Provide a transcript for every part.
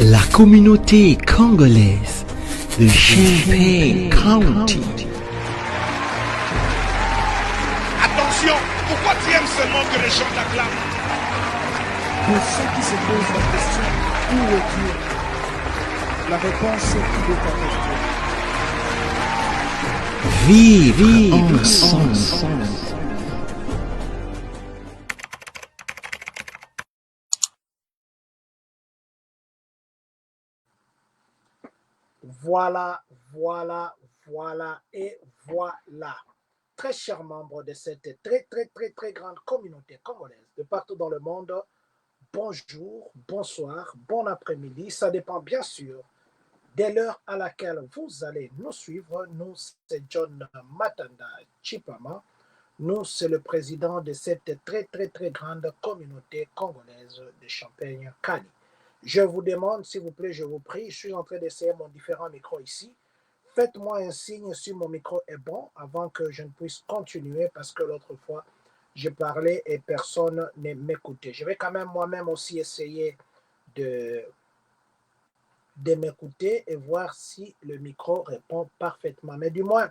La communauté congolaise de Champaign County. Attention, pourquoi tu aimes seulement que les gens t'acclament? Pour ceux qui se posent la question, où est Dieu? La réponse est qu'il est avec toi. Vivre ensemble. Voilà, voilà, voilà et voilà. Très chers membres de cette très grande communauté congolaise de partout dans le monde, bonjour, bonsoir, bon après-midi. Ça dépend bien sûr de l'heure à laquelle vous allez nous suivre. Nous, c'est John Matanda Chipama. Nous, c'est le président de cette très grande communauté congolaise de Champagne-Cali. Je vous demande, s'il vous plaît, je vous prie, je suis en train d'essayer mon différent micro ici. Faites-moi un signe si mon micro est bon avant que je ne puisse continuer parce que l'autre fois, je parlais et personne ne m'écoutait. Je vais quand même moi-même aussi essayer de m'écouter et voir si le micro répond parfaitement. Mais du moins,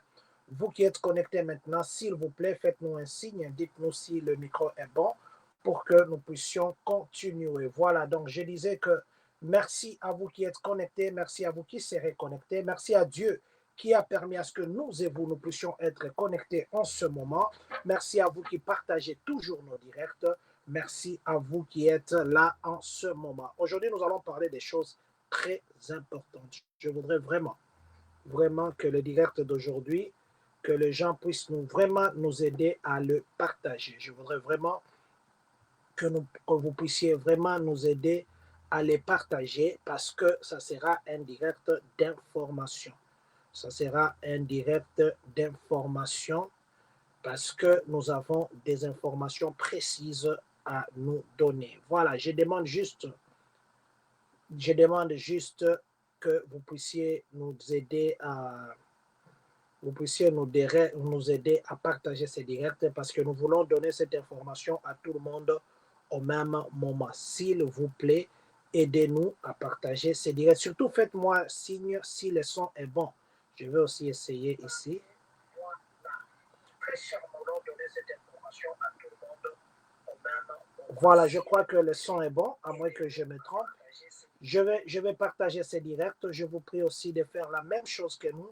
vous qui êtes connectés maintenant, s'il vous plaît, faites-nous un signe, dites-nous si le micro est bon pour que nous puissions continuer. Voilà, donc je disais que merci à vous qui êtes connectés, merci à vous qui serez connectés, merci à Dieu qui a permis à ce que nous et vous, nous puissions être connectés en ce moment. Merci à vous qui partagez toujours nos directs. Merci à vous qui êtes là en ce moment. Aujourd'hui, nous allons parler des choses très importante. Je voudrais vraiment que le direct d'aujourd'hui, que les gens puissent vraiment nous aider à le partager. Je voudrais vraiment que vous puissiez vraiment nous aider à les partager parce que ça sera un direct d'information. Ça sera un direct d'information parce que nous avons des informations précises à nous donner. Voilà, je demande juste que vous puissiez nous aider à aider à partager ces directs parce que nous voulons donner cette information à tout le monde au même moment. S'il vous plaît, aidez-nous à partager ces directs. Surtout, faites-moi signe si le son est bon. Je vais aussi essayer ici. Voilà, je crois que le son est bon, à moins que je me trompe. Je vais partager ces directs. Je vous prie aussi de faire la même chose que nous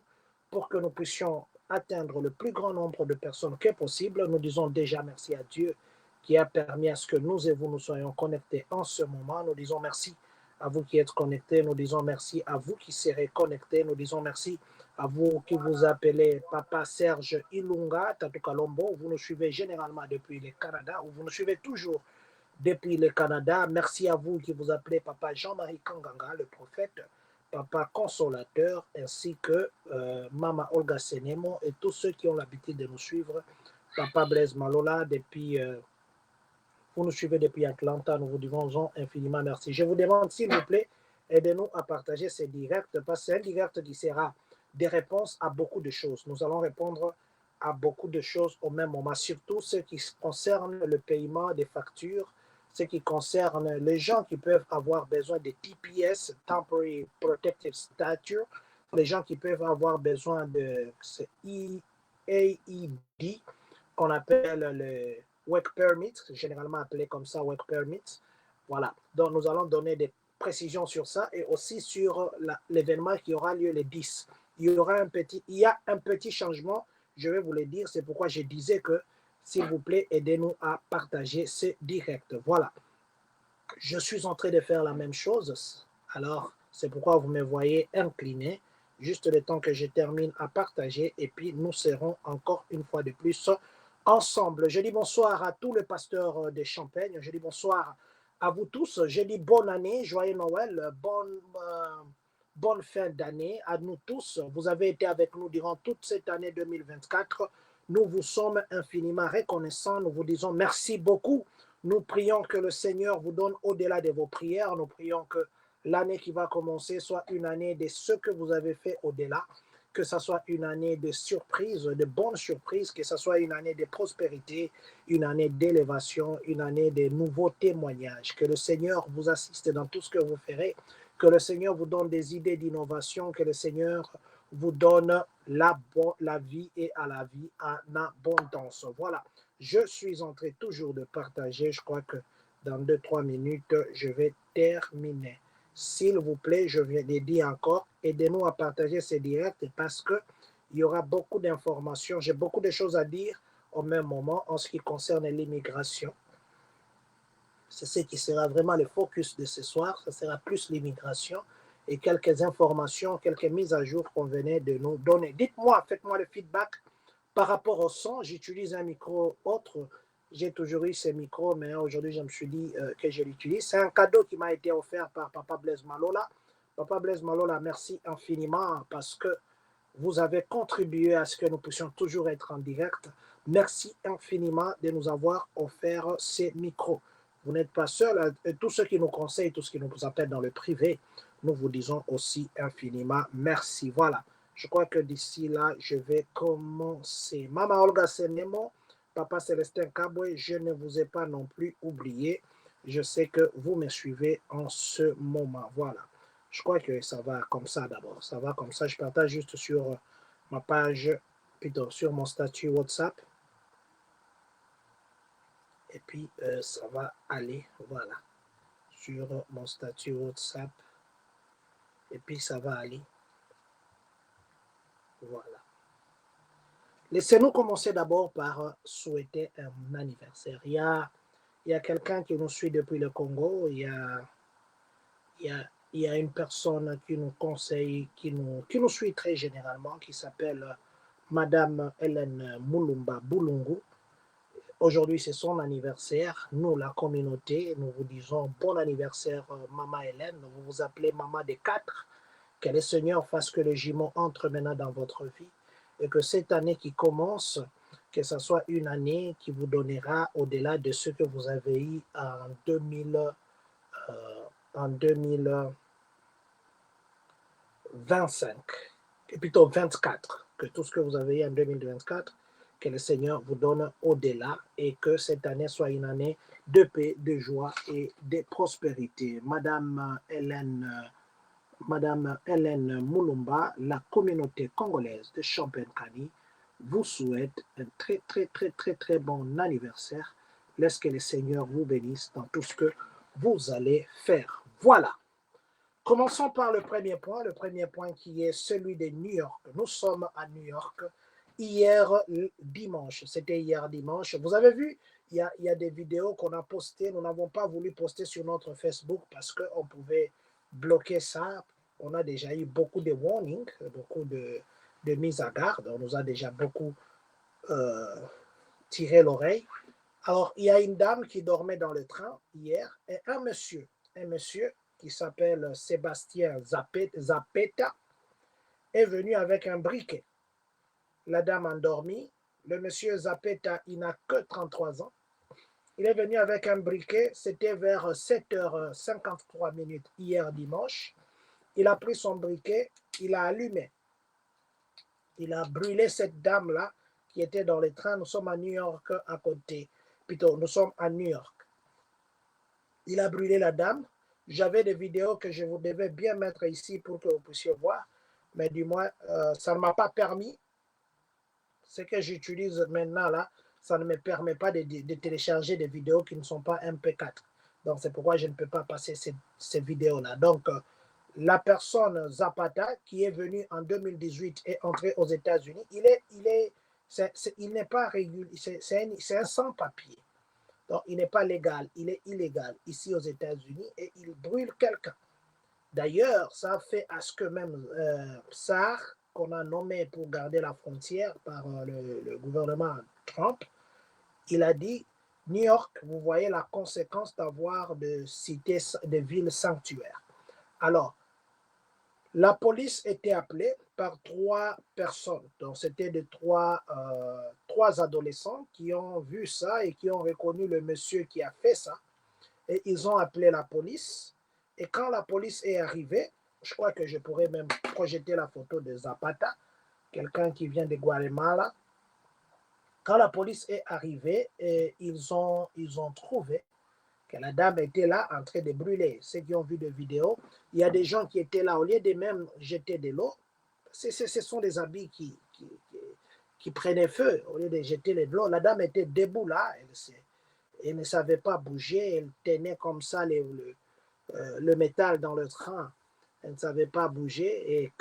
pour que nous puissions atteindre le plus grand nombre de personnes que possible. Nous disons déjà merci à Dieu qui a permis à ce que nous et vous nous soyons connectés en ce moment. Nous disons merci à vous qui êtes connectés. Nous disons merci à vous qui serez connectés. Nous disons merci à vous qui vous appelez Papa Serge Ilunga, Tatou Kalombo. Vous nous suivez généralement depuis le Canada ou vous nous suivez toujours depuis le Canada. Merci à vous qui vous appelez Papa Jean-Marie Kanganga, le prophète, Papa Consolateur, ainsi que Mama Olga Senemo et tous ceux qui ont l'habitude de nous suivre. Papa Blaise Malola, vous nous suivez depuis Atlanta, nous vous disons infiniment merci. Je vous demande, s'il vous plaît, aidez-nous à partager ces directs, parce que c'est un direct qui sera des réponses à beaucoup de choses. Nous allons répondre à beaucoup de choses au même moment, surtout ce qui concerne le paiement des factures, ce qui concerne les gens qui peuvent avoir besoin de TPS, Temporary Protective Stature, les gens qui peuvent avoir besoin de AED, qu'on appelle le Work Permit, généralement appelé comme ça Work Permit. Voilà, donc nous allons donner des précisions sur ça et aussi sur l'événement qui aura lieu le 10. Il y a un petit changement, je vais vous le dire, c'est pourquoi je disais que s'il vous plaît, aidez-nous à partager ce direct. Voilà. Je suis en train de faire la même chose. Alors, c'est pourquoi vous me voyez incliné. Juste le temps que je termine à partager. Et puis, nous serons encore une fois de plus ensemble. Je dis bonsoir à tous les pasteurs de Champagne. Je dis bonsoir à vous tous. Je dis bonne année, joyeux Noël, bonne fin d'année à nous tous. Vous avez été avec nous durant toute cette année 2024. Nous vous sommes infiniment reconnaissants. Nous vous disons merci beaucoup. Nous prions que le Seigneur vous donne au-delà de vos prières. Nous prions que l'année qui va commencer soit une année de ce que vous avez fait au-delà. que ce soit une année de surprises, de bonnes surprises, que ce soit une année de prospérité, une année d'élévation, une année de nouveaux témoignages. Que le Seigneur vous assiste dans tout ce que vous ferez, que le Seigneur vous donne des idées d'innovation, que le Seigneur vous donne la vie et à la vie en abondance. Voilà, je suis en train toujours de partager, je crois que dans 2-3 minutes, je vais terminer. S'il vous plaît, je viens de dire encore, aidez-nous à partager ces directs parce qu'il y aura beaucoup d'informations. J'ai beaucoup de choses à dire au même moment en ce qui concerne l'immigration. C'est ce qui sera vraiment le focus de ce soir. Ce sera plus l'immigration et quelques informations, quelques mises à jour qu'on venait de nous donner. Dites-moi, faites-moi le feedback par rapport au son. J'utilise un micro autre. J'ai toujours eu ce micro, mais aujourd'hui, je me suis dit que je l'utilise. C'est un cadeau qui m'a été offert par Papa Blaise Malola. Papa Blaise Malola, merci infiniment parce que vous avez contribué à ce que nous puissions toujours être en direct. Merci infiniment de nous avoir offert ces micros. Vous n'êtes pas seul. Tous ceux qui nous conseillent, tous ceux qui nous appellent dans le privé, nous vous disons aussi infiniment merci. Voilà. Je crois que d'ici là, je vais commencer. Mama Olga Senemo, Papa Célestin Kabwe, je ne vous ai pas non plus oublié. Je sais que vous me suivez en ce moment. Voilà. Je crois que ça va comme ça d'abord. Ça va comme ça. Je partage juste sur ma page, plutôt sur mon statut WhatsApp. Et puis, ça va aller. Voilà. Sur mon statut WhatsApp. Et puis, ça va aller. Voilà. Laissez-nous commencer d'abord par souhaiter un anniversaire. Il y a quelqu'un qui nous suit depuis le Congo. Il y a une personne qui nous conseille, qui nous suit très généralement, qui s'appelle Madame Hélène Mulumba Boulungu. Aujourd'hui, c'est son anniversaire. Nous, la communauté, nous vous disons bon anniversaire, Maman Hélène. Vous vous appelez Maman des 4. Que le Seigneur fasse que le jumeau entre maintenant dans votre vie et que cette année qui commence, que ce soit une année qui vous donnera au-delà de ce que vous avez eu en 2025, et plutôt 24, que tout ce que vous avez eu en 2024, que le Seigneur vous donne au-delà et que cette année soit une année de paix, de joie et de prospérité. Madame Hélène Mulumba, la communauté congolaise de Champagne-Kani, vous souhaite un très, très, très, très, très bon anniversaire. Laisse que le Seigneur vous bénisse dans tout ce que vous allez faire. Voilà. Commençons par le premier point qui est celui de New York. Nous sommes à New York hier dimanche. C'était hier dimanche. Vous avez vu, il y a des vidéos qu'on a postées. Nous n'avons pas voulu poster sur notre Facebook parce qu'on pouvait bloquer ça. On a déjà eu beaucoup de warnings, beaucoup de mises à garde. On nous a déjà beaucoup tiré l'oreille. Alors, il y a une dame qui dormait dans le train hier et un monsieur qui s'appelle Sébastien Zapeta est venu avec un briquet. La dame endormie. Le monsieur Zapeta, il n'a que 33 ans. Il est venu avec un briquet, c'était vers 7h53 hier dimanche. Il a pris son briquet, il a allumé. Il a brûlé cette dame-là qui était dans le train. Nous sommes à New York à côté. Plutôt, nous sommes à New York. Il a brûlé la dame. J'avais des vidéos que je vous devais bien mettre ici pour que vous puissiez voir. Mais du moins, ça ne m'a pas permis. Ce que j'utilise maintenant là, ça ne me permet pas de télécharger des vidéos qui ne sont pas MP4. Donc, c'est pourquoi je ne peux pas passer ces vidéos-là. Donc, la personne Zapata qui est venue en 2018 et entrée aux États-Unis, il n'est pas régulier, c'est un sans-papier. Donc, il n'est pas légal, il est illégal ici aux États-Unis et il brûle quelqu'un. D'ailleurs, ça fait à ce que même SAR, qu'on a nommé pour garder la frontière par le gouvernement Trump, il a dit, New York, vous voyez la conséquence d'avoir des cités, des villes sanctuaires. Alors, la police était appelée par 3 personnes. Donc, c'était de 3 adolescents qui ont vu ça et qui ont reconnu le monsieur qui a fait ça. Et ils ont appelé la police. Et quand la police est arrivée, je crois que je pourrais même projeter la photo de Zapata. quelqu'un qui vient de Guatemala. Quand la police est arrivée, ils ont trouvé que la dame était là en train de brûler. Ceux qui ont vu des vidéos, il y a des gens qui étaient là, au lieu de même jeter de l'eau, ce sont des habits qui prenaient feu, au lieu de jeter de l'eau. La dame était debout là, elle ne savait pas bouger, elle tenait comme ça le métal dans le train. Elle ne savait pas bouger et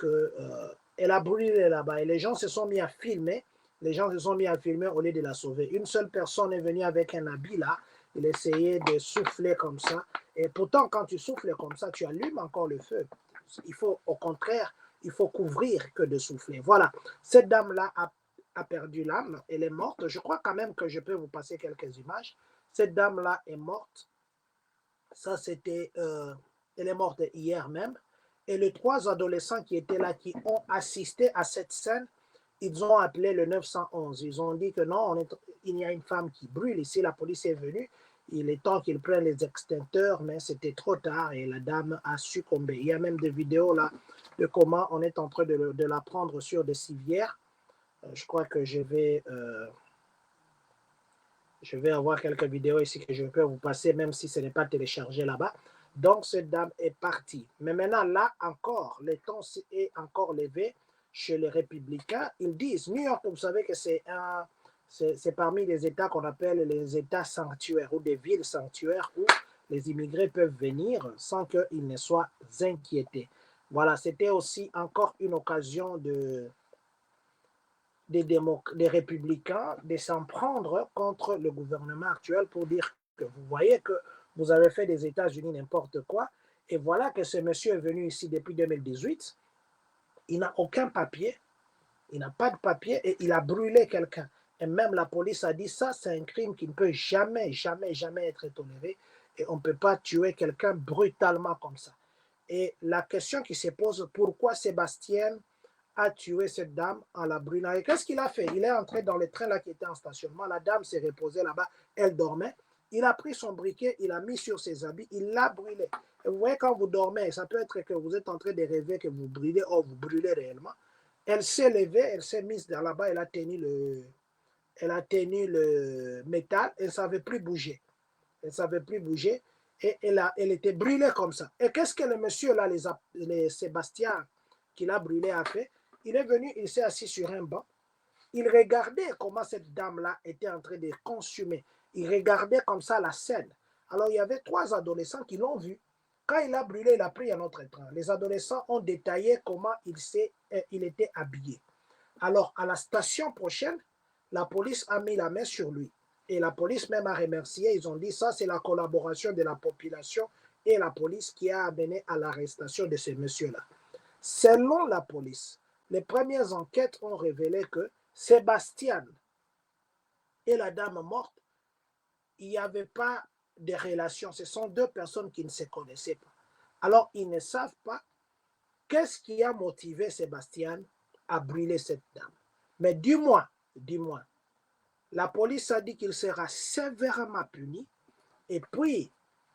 elle a brûlé là-bas. Et les gens se sont mis à filmer. Les gens se sont mis à filmer au lieu de la sauver. Une seule personne est venue avec un habit là. Il essayait de souffler comme ça. Et pourtant, quand tu souffles comme ça, tu allumes encore le feu. Il faut, au contraire, il faut couvrir que de souffler. Voilà. Cette dame-là a perdu l'âme. Elle est morte. Je crois quand même que je peux vous passer quelques images. Cette dame-là est morte. Ça, c'était... elle est morte hier même. Et les 3 adolescents qui étaient là, qui ont assisté à cette scène, ils ont appelé le 911. Ils ont dit que non, il y a une femme qui brûle ici. La police est venue. Il est temps qu'ils prennent les extincteurs, mais c'était trop tard et la dame a succombé. Il y a même des vidéos là de comment on est en train de la prendre sur des civières. Je crois que je vais avoir quelques vidéos ici que je peux vous passer, même si ce n'est pas téléchargé là-bas. Donc, cette dame est partie. Mais maintenant, là encore, le ton est encore levé chez les républicains. Ils disent, New York, vous savez que c'est parmi les États qu'on appelle les États sanctuaires ou des villes sanctuaires où les immigrés peuvent venir sans qu'ils ne soient inquiétés. Voilà, c'était aussi encore une occasion des républicains de s'en prendre contre le gouvernement actuel pour dire que vous voyez que vous avez fait des États-Unis n'importe quoi. Et voilà que ce monsieur est venu ici depuis 2018. Il n'a aucun papier. Il n'a pas de papier et il a brûlé quelqu'un. Et même la police a dit ça, c'est un crime qui ne peut jamais, jamais, jamais être toléré. Et on ne peut pas tuer quelqu'un brutalement comme ça. Et la question qui se pose, pourquoi Sébastien a tué cette dame en la brûlant? Et qu'est-ce qu'il a fait? Il est entré dans le train là qui était en stationnement. La dame s'est reposée là-bas. Elle dormait. Il a pris son briquet, il a mis sur ses habits, il l'a brûlé. Et vous voyez, quand vous dormez, ça peut être que vous êtes en train de rêver que vous brûlez, ou vous brûlez réellement. Elle s'est levée, elle s'est mise là-bas, elle a tenu le métal, elle ne savait plus bouger. Elle ne savait plus bouger et elle était brûlée comme ça. Et qu'est-ce que le monsieur là, les Sébastien qui l'a brûlé a fait? Il est venu, il s'est assis sur un banc. Il regardait comment cette dame-là était en train de consumer. Il regardait comme ça la scène. Alors, il y avait 3 adolescents qui l'ont vu. Quand il a brûlé, il a pris un autre train. Les adolescents ont détaillé comment il était habillé. Alors, à la station prochaine, la police a mis la main sur lui. Et la police même a remercié. Ils ont dit ça, c'est la collaboration de la population et la police qui a amené à l'arrestation de ce monsieur-là. Selon la police, les premières enquêtes ont révélé que Sébastien et la dame morte, il n'y avait pas de relation. Ce sont 2 personnes qui ne se connaissaient pas. Alors, ils ne savent pas qu'est-ce qui a motivé Sébastien à brûler cette dame. Mais du moins, la police a dit qu'il sera sévèrement puni et puis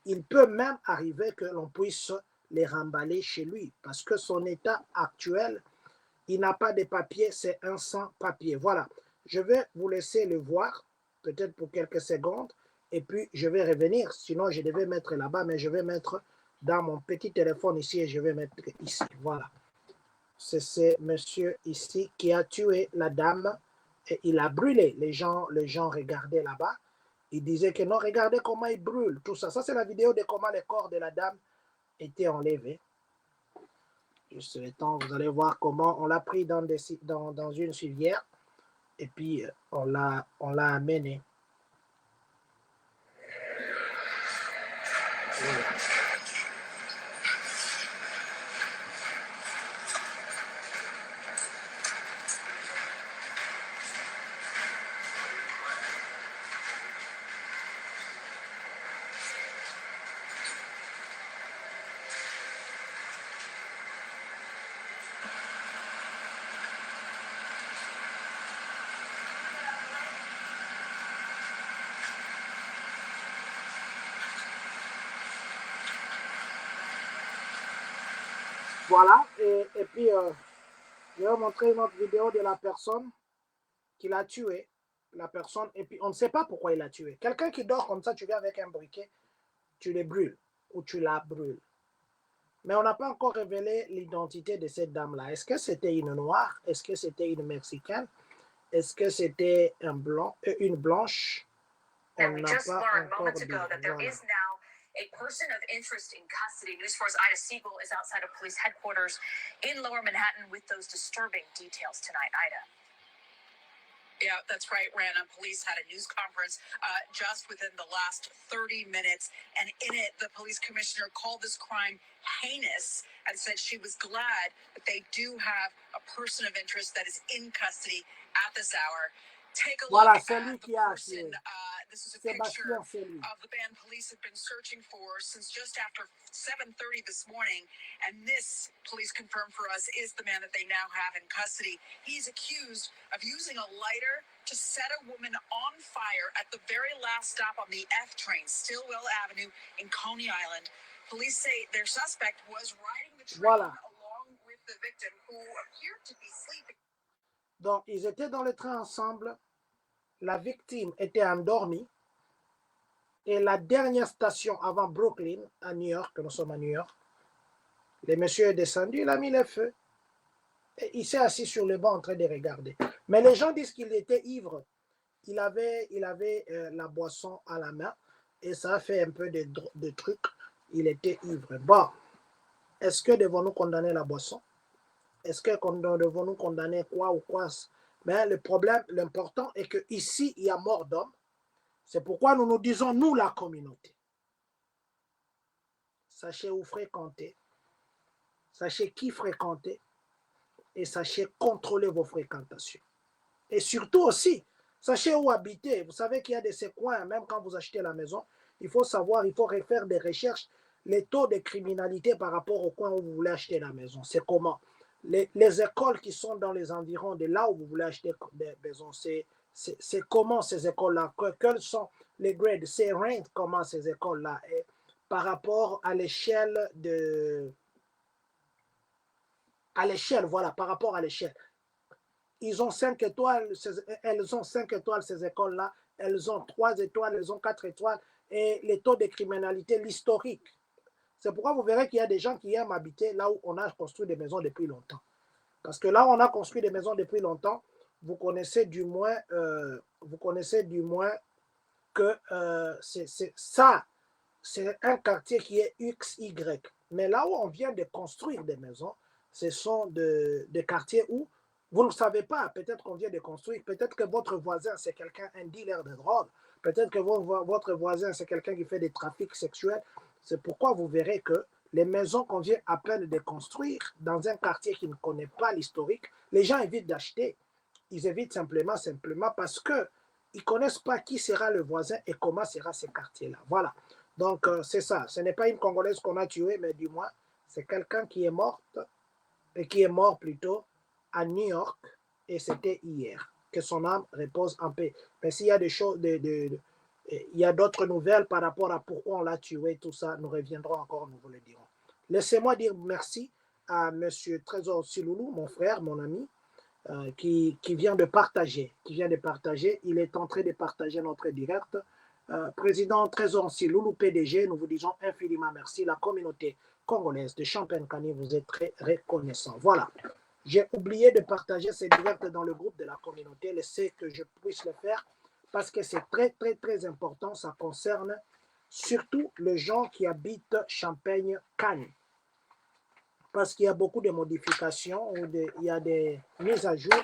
il peut même arriver que l'on puisse les remballer chez lui parce que son état actuel, il n'a pas de papier, c'est un sans-papier. Voilà, je vais vous laisser le voir, peut-être pour quelques secondes, et puis je vais revenir. Sinon, je devais mettre là-bas, mais je vais mettre dans mon petit téléphone ici et je vais mettre ici. Voilà. C'est ce monsieur ici qui a tué la dame et il a brûlé. Les gens regardaient là-bas. Ils disaient que non, regardez comment il brûle, tout ça. Ça, c'est la vidéo de comment le corps de la dame était enlevé. Juste le temps, vous allez voir comment on l'a pris dans une civière et puis on l'a amené. Voilà. Voilà, et puis Je vais vous montrer une autre vidéo de la personne qui l'a tué. La personne, et puis on ne sait pas pourquoi il l'a tué. Quelqu'un qui dort comme ça, tu viens avec un briquet, tu le brûles ou tu la brûles. Mais on n'a pas encore révélé l'identité de cette dame-là. Est-ce que c'était une noire? Est-ce que c'était une mexicaine? Est-ce que c'était un blanc, une blanche? On n'a pas encore dit. Voilà. A person of interest in custody. News 4's Ida Siegel is outside of police headquarters in Lower Manhattan with those disturbing details tonight. Ida. Yeah, that's right, Rana. Police had a news conference just within the last 30 minutes. And in it, the police commissioner called this crime heinous and said she was glad that they do have a person of interest that is in custody at this hour. Take a look Voilà, at c'est lui the qui a person. tué. This is a picture Sébastien, c'est lui. of the man police have been searching for since just after 7:30 this morning. And this, police confirmed for us, is the man that they now have in custody. He's accused of using a lighter to set a woman on fire at the very last stop on the F train, Stillwell Avenue in Coney Island. Police say their suspect was riding the train Voilà. along with the victim, who appeared to be sleeping. Donc, ils étaient dans le train ensemble. La victime était endormie. Et la dernière station avant Brooklyn, à New York, nous sommes à New York, le monsieur est descendu, il a mis le feu. Et il s'est assis sur le banc en train de regarder. Mais les gens disent qu'il était ivre. Il avait la boisson à la main et ça a fait un peu de trucs. Il était ivre. Bon, est-ce que devons-nous condamner la boisson? Est-ce que devons-nous condamner quoi ou quoi? Mais le problème, l'important est qu'ici, il y a mort d'homme. C'est pourquoi nous nous disons, nous, la communauté. Sachez où fréquenter. Sachez qui fréquenter. Et sachez contrôler vos fréquentations. Et surtout aussi, sachez où habiter. Vous savez qu'il y a de ces coins, même quand vous achetez la maison, il faut savoir, il faut faire des recherches, les taux de criminalité par rapport au coin où vous voulez acheter la maison. C'est comment? Les écoles qui sont dans les environs de là où vous voulez acheter des maisons, c'est comment ces écoles-là? Quels sont les grades? C'est rank comment ces écoles-là? Par rapport à l'échelle de... À l'échelle, voilà, par rapport à l'échelle. Ils ont 5 étoiles, elles ont 5 étoiles, ces écoles-là. Elles ont 3 étoiles, elles ont 4 étoiles. Et les taux de criminalité, l'historique. C'est pourquoi vous verrez qu'il y a des gens qui aiment habiter là où on a construit des maisons depuis longtemps. Parce que là où on a construit des maisons depuis longtemps, vous connaissez du moins que c'est un quartier qui est XY. Mais là où on vient de construire des maisons, ce sont des quartiers où vous ne savez pas, peut-être qu'on vient de construire, peut-être que votre voisin c'est quelqu'un, un dealer de drogue, peut-être que votre voisin c'est quelqu'un qui fait des trafics sexuels. C'est pourquoi vous verrez que les maisons qu'on vient à peine de construire dans un quartier qui ne connaît pas l'historique, les gens évitent d'acheter. Ils évitent simplement parce qu'ils ne connaissent pas qui sera le voisin et comment sera ce quartier-là. Voilà. Donc, c'est ça. Ce n'est pas une Congolaise qu'on a tuée, mais du moins, c'est quelqu'un qui est morte, et qui est mort plutôt à New York, et c'était hier. Que son âme repose en paix. Mais s'il y a des choses, il y a d'autres nouvelles par rapport à pourquoi on l'a tué, tout ça, nous reviendrons encore, nous vous le dirons. Laissez-moi dire merci à M. Trésor Siloulou, mon frère, mon ami, qui vient de partager. Il est en train de partager notre direct. Président Trésor Siloulou, PDG, nous vous disons infiniment merci. La communauté congolaise de Champagne-Kani vous est très reconnaissant. Voilà. J'ai oublié de partager ces directs dans le groupe de la communauté. Laissez que je puisse le faire parce que c'est très, très, très important. Ça concerne surtout les gens qui habitent Champagne-Kani. Parce qu'il y a beaucoup de modifications, il y a des mises à jour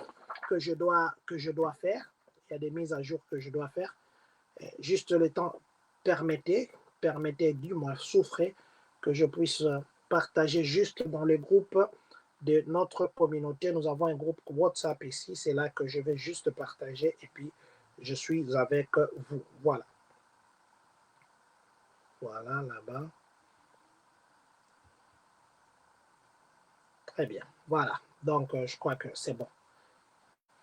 que je dois faire. Il y a des mises à jour que je dois faire. Juste le temps, permettez du moins, souffrez que je puisse partager juste dans le groupe de notre communauté. Nous avons un groupe WhatsApp ici, c'est là que je vais juste partager et puis je suis avec vous. Voilà. Voilà, là-bas. Très bien, voilà. Donc, je crois que c'est bon.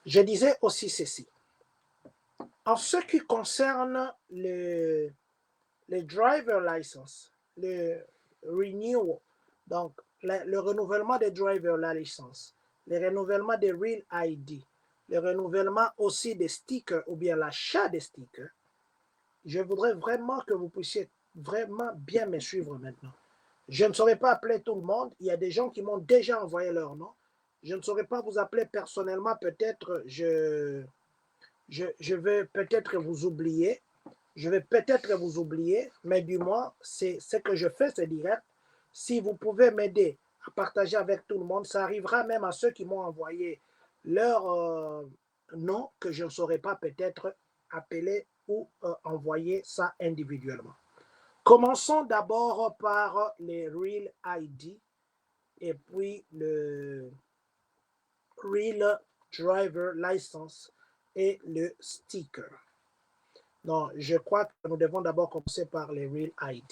Je disais aussi ceci. En ce qui concerne le driver license, le renewal, donc le renouvellement des driver license, le renouvellement des Real ID, le renouvellement aussi des stickers ou bien l'achat des stickers, je voudrais vraiment que vous puissiez vraiment bien me suivre maintenant. Je ne saurais pas appeler tout le monde. Il y a des gens qui m'ont déjà envoyé leur nom. Je ne saurais pas vous appeler personnellement. Peut-être je vais peut-être vous oublier. Je vais peut-être vous oublier, mais du moins, c'est ce que je fais, c'est direct. Si vous pouvez m'aider à partager avec tout le monde, ça arrivera même à ceux qui m'ont envoyé leur nom que je ne saurais pas peut-être appeler ou envoyer ça individuellement. Commençons d'abord par les Real ID et puis le Real Driver License et le sticker. Non, je crois que nous devons d'abord commencer par les Real ID.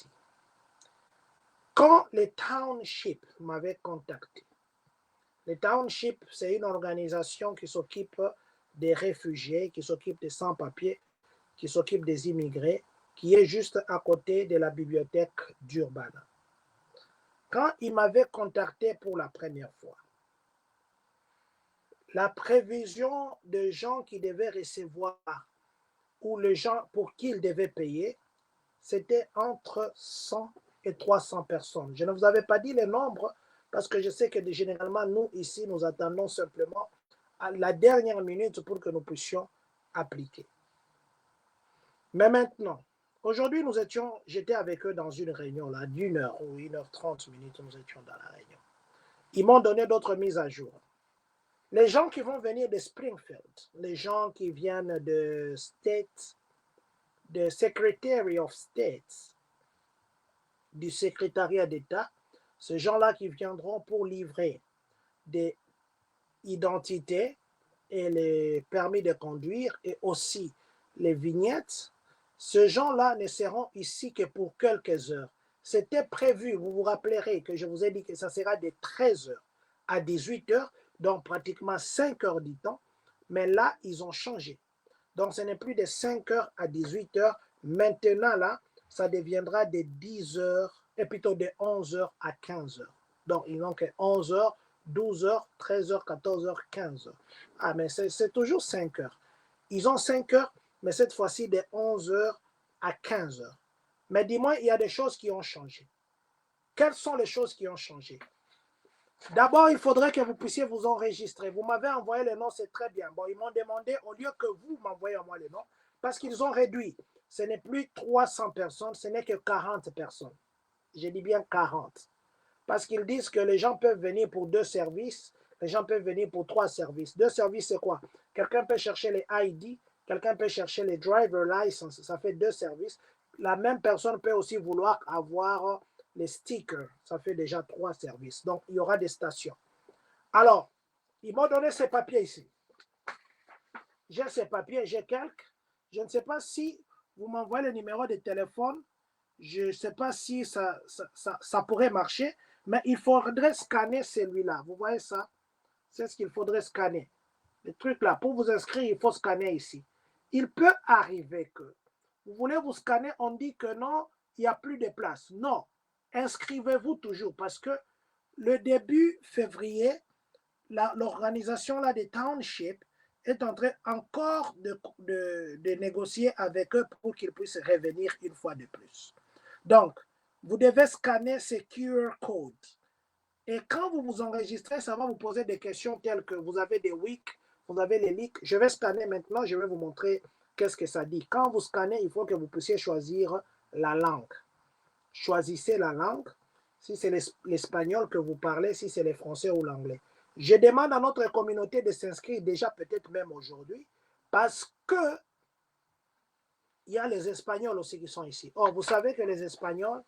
Quand les townships m'avaient contacté, les townships, c'est une organisation qui s'occupe des réfugiés, qui s'occupe des sans-papiers, qui s'occupe des immigrés, qui est juste à côté de la bibliothèque d'Urbana. Quand ils m'avaient contacté pour la première fois, la prévision de gens qui devaient recevoir ou les gens pour qui ils devaient payer, c'était entre 100 et 300 personnes. Je ne vous avais pas dit les nombres parce que je sais que généralement, nous, ici, nous attendons simplement à la dernière minute pour que nous puissions appliquer. Mais maintenant, aujourd'hui, j'étais avec eux dans une réunion là, d'1 heure ou 1h30 minutes, nous étions dans la réunion. Ils m'ont donné d'autres mises à jour. Les gens qui vont venir de Springfield, les gens qui viennent de Secretary of State, du secrétariat d'État, ces gens-là qui viendront pour livrer des identités et les permis de conduire et aussi les vignettes, ces gens-là ne seront ici que pour quelques heures. C'était prévu, vous vous rappellerez que je vous ai dit que ça sera de 13h à 18h, donc pratiquement 5 heures du temps, mais là, ils ont changé. Donc, ce n'est plus de 5h à 18h. Maintenant, là, ça deviendra de 10h, et plutôt de 11h à 15h. Donc, ils n'ont que 11h, 12h, 13h, 14h, 15h. Ah, mais c'est toujours 5 heures. Ils ont 5 heures, mais cette fois-ci de 11h à 15h. Mais dis-moi, il y a des choses qui ont changé. Quelles sont les choses qui ont changé? D'abord, il faudrait que vous puissiez vous enregistrer. Vous m'avez envoyé les noms, c'est très bien. Bon, ils m'ont demandé, au lieu que vous m'envoyez à moi les noms, parce qu'ils ont réduit. Ce n'est plus 300 personnes, ce n'est que 40 personnes. Je dis bien 40. Parce qu'ils disent que les gens peuvent venir pour 2 services, les gens peuvent venir pour 3 services. 2 services, c'est quoi? Quelqu'un peut chercher les ID, quelqu'un peut chercher les driver license, ça fait 2 services. La même personne peut aussi vouloir avoir les stickers, ça fait déjà 3 services. Donc, il y aura des stations. Alors, ils m'ont donné ces papiers ici. J'ai ces papiers, j'ai quelques. Je ne sais pas si vous m'envoyez le numéro de téléphone. Je ne sais pas si ça pourrait marcher, mais il faudrait scanner celui-là. Vous voyez ça? C'est ce qu'il faudrait scanner. Le truc là, pour vous inscrire, il faut scanner ici. Il peut arriver que vous voulez vous scanner, on dit que non, il n'y a plus de place. Non. Inscrivez-vous toujours parce que le début février, l'organisation là des townships est en train encore de négocier avec eux pour qu'ils puissent revenir une fois de plus. Donc, vous devez scanner ce QR code. Et quand vous vous enregistrez, ça va vous poser des questions telles que vous avez des weeks, vous avez les leaks. Je vais scanner maintenant, je vais vous montrer qu'est-ce que ça dit. Quand vous scannez, il faut que vous puissiez choisir la langue. Choisissez la langue, si c'est l'espagnol que vous parlez, si c'est le français ou l'anglais. Je demande à notre communauté de s'inscrire déjà peut-être même aujourd'hui parce que il y a les Espagnols aussi qui sont ici. Or, vous savez que les Espagnols,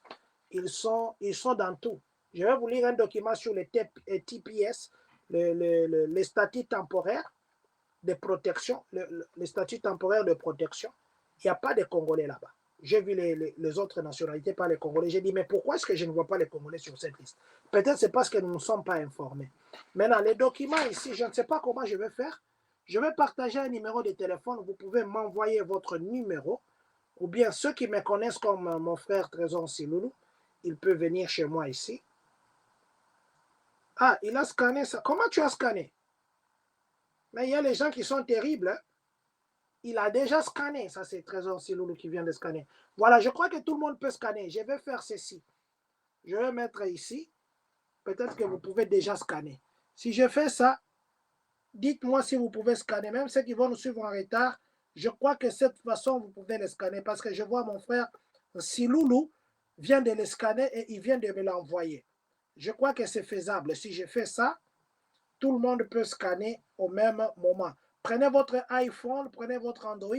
ils sont dans tout. Je vais vous lire un document sur les TPS, les statuts temporaires de protection, les statuts temporaires de protection. Il n'y a pas de Congolais là-bas. J'ai vu les autres nationalités, pas les Congolais. J'ai dit, mais pourquoi est-ce que je ne vois pas les Congolais sur cette liste? Peut-être c'est parce que nous ne sommes pas informés. Maintenant, les documents ici, je ne sais pas comment je vais faire. Je vais partager un numéro de téléphone. Vous pouvez m'envoyer votre numéro. Ou bien ceux qui me connaissent comme mon frère Trésor Siloulou, il peut venir chez moi ici. Ah, il a scanné ça. Comment tu as scanné? Mais il y a les gens qui sont terribles. Hein. Il a déjà scanné. Ça, c'est Trésor Siloulou qui vient de scanner. Voilà, je crois que tout le monde peut scanner. Je vais faire ceci. Je vais mettre ici. Peut-être que vous pouvez déjà scanner. Si je fais ça, dites-moi si vous pouvez scanner. Même ceux qui vont nous suivre en retard, je crois que cette façon, vous pouvez les scanner. Parce que je vois mon frère Siloulou vient de les scanner et il vient de me l'envoyer. Je crois que c'est faisable. Si je fais ça, tout le monde peut scanner au même moment. Prenez votre iPhone, prenez votre Android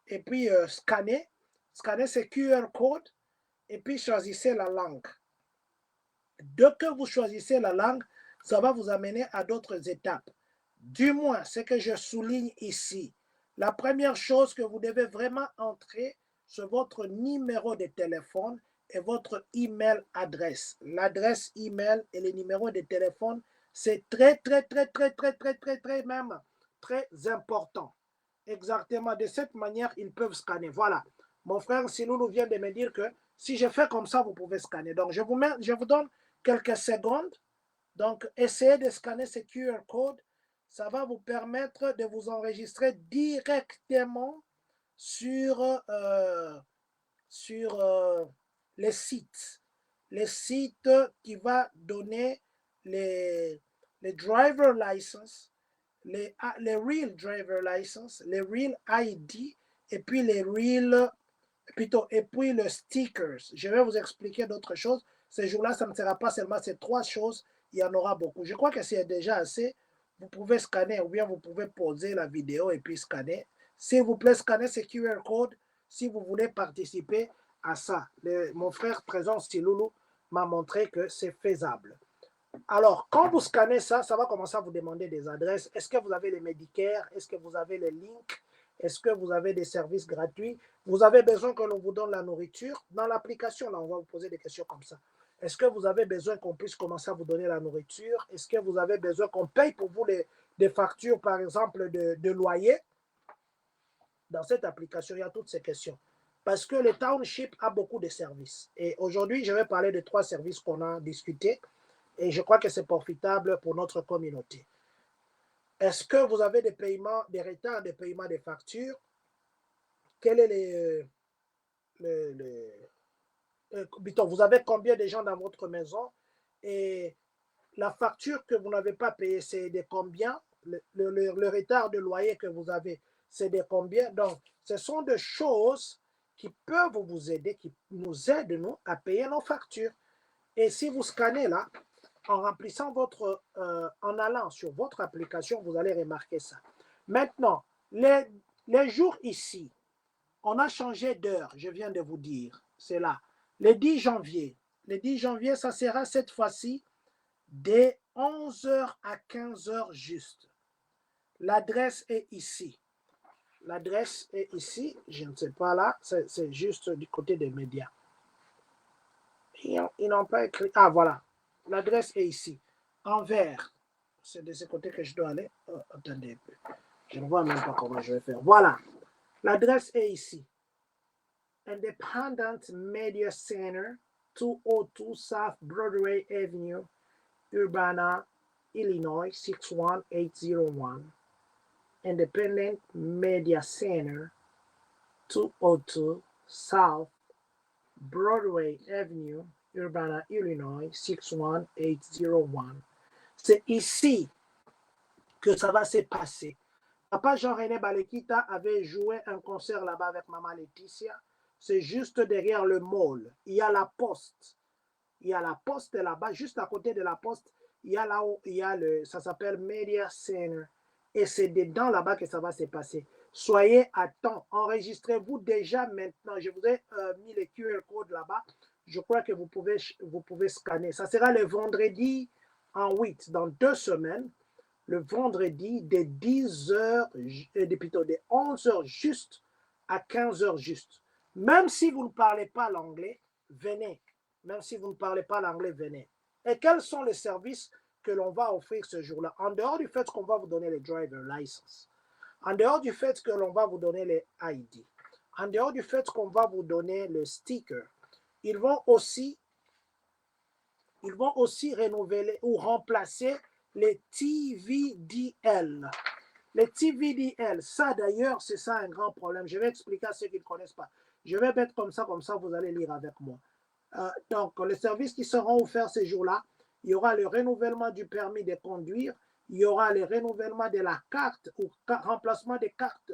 et puis scannez. Scannez ce QR code et puis choisissez la langue. Dès que vous choisissez la langue, ça va vous amener à d'autres étapes. Du moins, ce que je souligne ici, la première chose que vous devez vraiment entrer, c'est votre numéro de téléphone et votre email adresse. L'adresse email et le numéro de téléphone, c'est très même très important. Exactement, de cette manière, ils peuvent scanner. Voilà, mon frère Siloulou vient de me dire que si je fais comme ça, vous pouvez scanner. Donc, je vous donne quelques secondes. Donc, essayez de scanner ce QR code. Ça va vous permettre de vous enregistrer directement sur les sites. Les sites qui va donner les driver license, les real driver license, les real ID et puis les real et puis le stickers. Je vais vous expliquer d'autres choses. Ces jours-là, ça ne sera pas seulement ces trois choses, il y en aura beaucoup. Je crois que c'est déjà assez. Vous pouvez scanner ou bien vous pouvez poser la vidéo et puis scanner. S'il vous plaît, scannez ce QR code si vous voulez participer à ça. Mon frère présent, Siloulou, m'a montré que c'est faisable. Alors, quand vous scannez ça, ça va commencer à vous demander des adresses. Est-ce que vous avez les Medicare? Est-ce que vous avez les links? Est-ce que vous avez des services gratuits? Vous avez besoin que l'on vous donne la nourriture? Dans l'application, là, on va vous poser des questions comme ça. Est-ce que vous avez besoin qu'on puisse commencer à vous donner la nourriture? Est-ce que vous avez besoin qu'on paye pour vous des factures, par exemple, de loyer? Dans cette application, il y a toutes ces questions. Parce que le township a beaucoup de services. Et aujourd'hui, je vais parler de 3 services qu'on a discutés. Et je crois que c'est profitable pour notre communauté. Est-ce que vous avez des paiements, des retards de paiement des factures? Quel est vous avez combien de gens dans votre maison? Et la facture que vous n'avez pas payée, c'est de combien? Le retard de loyer que vous avez, c'est de combien? Donc, ce sont des choses qui peuvent vous aider, qui nous aident, nous, à payer nos factures. Et si vous scannez là, en remplissant en allant sur votre application, vous allez remarquer ça. Maintenant, les jours ici, on a changé d'heure, je viens de vous dire, c'est là. Le 10 janvier, ça sera cette fois-ci de 11h à 15h juste. L'adresse est ici. L'adresse est ici, je ne sais pas là, c'est juste du côté des médias. Ils n'ont pas écrit. Ah, voilà. L'adresse est ici. En vert. C'est de ce côté que je dois aller. Oh, attendez un peu. Je ne vois même pas comment je vais faire. Voilà. L'adresse est ici. Independent Media Center, 202 South Broadway Avenue, Urbana, Illinois, 61801. Independent Media Center, 202 South Broadway Avenue, Urbana, Illinois, 61801. C'est ici que ça va se passer. Papa Jean-René Balekita avait joué un concert là-bas avec Maman Laetitia. C'est juste derrière le mall. Il y a la poste. Il y a la poste là-bas. Juste à côté de la poste, il y a là où il y a ça s'appelle Media Center. Et c'est dedans là-bas que ça va se passer. Soyez à temps. Enregistrez-vous déjà maintenant. Je vous ai mis le QR code là-bas. Je crois que vous pouvez scanner. Ça sera le vendredi en 8, dans 2 semaines. Le vendredi de 11h juste à 15h juste. Même si vous ne parlez pas l'anglais, venez. Même si vous ne parlez pas l'anglais, venez. Et quels sont les services que l'on va offrir ce jour-là? En dehors du fait qu'on va vous donner les driver license, en dehors du fait que l'on va vous donner les ID, en dehors du fait qu'on va vous donner le sticker, ils vont aussi renouveler ou remplacer les TVDL. Les TVDL, ça d'ailleurs, c'est ça un grand problème. Je vais expliquer à ceux qui ne connaissent pas. Je vais mettre comme ça vous allez lire avec moi. Donc, les services qui seront offerts ces jours-là, il y aura le renouvellement du permis de conduire, il y aura le renouvellement de la carte ou remplacement des cartes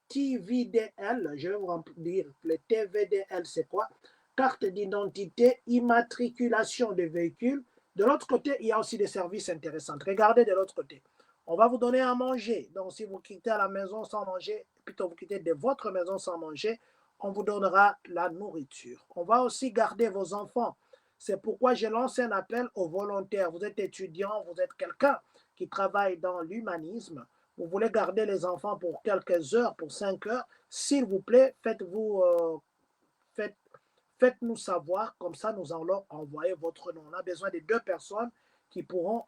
TVDL. Je vais vous dire, le TVDL, c'est quoi? Carte d'identité, immatriculation de véhicules. De l'autre côté, il y a aussi des services intéressants. Regardez de l'autre côté. On va vous donner à manger. Donc, si vous quittez à la maison sans manger, plutôt vous quittez de votre maison sans manger, on vous donnera la nourriture. On va aussi garder vos enfants. C'est pourquoi je lance un appel aux volontaires. Vous êtes étudiant, vous êtes quelqu'un qui travaille dans l'humanisme. Vous voulez garder les enfants pour quelques heures, pour 5 heures. S'il vous plaît, faites-nous savoir. Comme ça, nous allons envoyer votre nom. On a besoin de 2 personnes qui pourront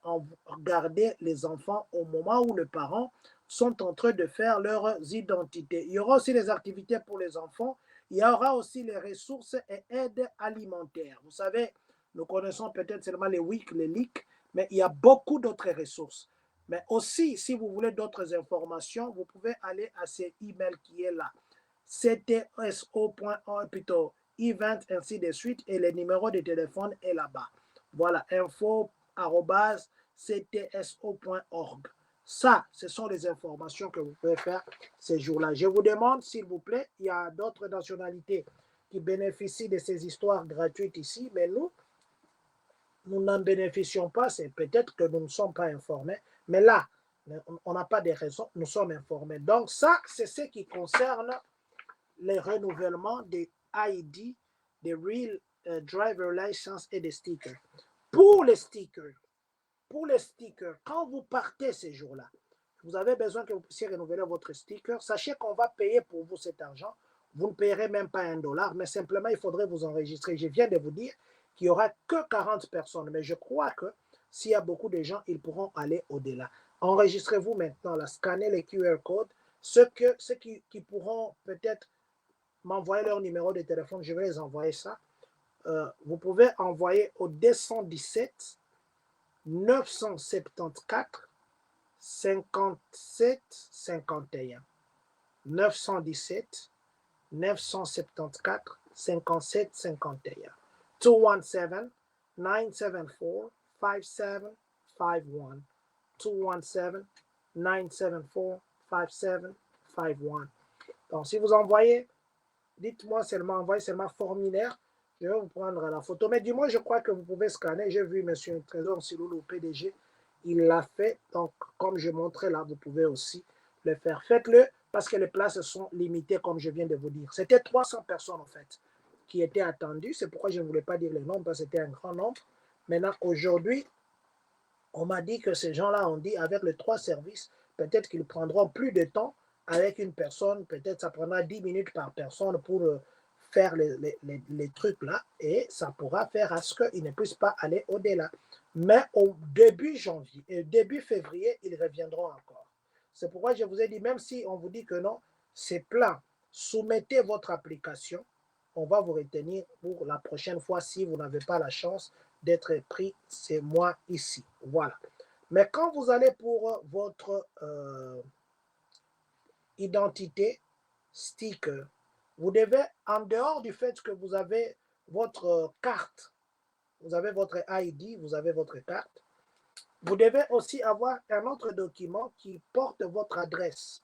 garder les enfants au moment où les parents sont en train de faire leurs identités. Il y aura aussi les activités pour les enfants. Il y aura aussi les ressources et aides alimentaires. Vous savez, nous connaissons peut-être seulement les WIC, les LIC, mais il y a beaucoup d'autres ressources. Mais aussi, si vous voulez d'autres informations, vous pouvez aller à ce email qui est là. ctso.org, plutôt event, ainsi de suite, et le numéro de téléphone est là-bas. Voilà, info@ctso.org. Ça, ce sont les informations que vous pouvez faire ces jours-là. Je vous demande, s'il vous plaît, il y a d'autres nationalités qui bénéficient de ces histoires gratuites ici, mais nous n'en bénéficions pas. C'est peut-être que nous ne sommes pas informés, mais là, on n'a pas de raison, nous sommes informés. Donc ça, c'est ce qui concerne les renouvellements des ID, des Real Driver License et des stickers. Pour les stickers, quand vous partez ces jours-là, vous avez besoin que vous puissiez renouveler votre sticker. Sachez qu'on va payer pour vous cet argent. Vous ne payerez même pas $1, mais simplement, il faudrait vous enregistrer. Je viens de vous dire qu'il n'y aura que 40 personnes, mais je crois que s'il y a beaucoup de gens, ils pourront aller au-delà. Enregistrez-vous maintenant, là, scannez les QR codes. Ceux qui pourront peut-être m'envoyer leur numéro de téléphone, je vais les envoyer ça. Vous pouvez envoyer au 217 974 57 51. 917 974 57 51. 217 974 5751. 217 974 5751. Donc, si vous envoyez, dites-moi seulement, envoyez seulement formulaire. Je vais vous prendre la photo. Mais du moins, je crois que vous pouvez scanner. J'ai vu M. Trésor Siloulou, PDG, il l'a fait. Donc, comme je montrais là, vous pouvez aussi le faire. Faites-le parce que les places sont limitées, comme je viens de vous dire. C'était 300 personnes, en fait, qui étaient attendues. C'est pourquoi je ne voulais pas dire les nombres, parce que c'était un grand nombre. Maintenant, aujourd'hui, on m'a dit que ces gens-là ont dit, avec les 3 services, peut-être qu'ils prendront plus de temps avec une personne. Peut-être ça prendra 10 minutes par personne pour faire les trucs là, et ça pourra faire à ce qu'ils ne puissent pas aller au-delà. Mais au début janvier et début février, ils reviendront encore. C'est pourquoi je vous ai dit, même si on vous dit que non, c'est plein, soumettez votre application. On va vous retenir pour la prochaine fois si vous n'avez pas la chance d'être pris ces mois ici. Voilà. Mais quand vous allez pour votre identité sticker, vous devez, en dehors du fait que vous avez votre carte, vous avez votre ID, vous avez votre carte, vous devez aussi avoir un autre document qui porte votre adresse.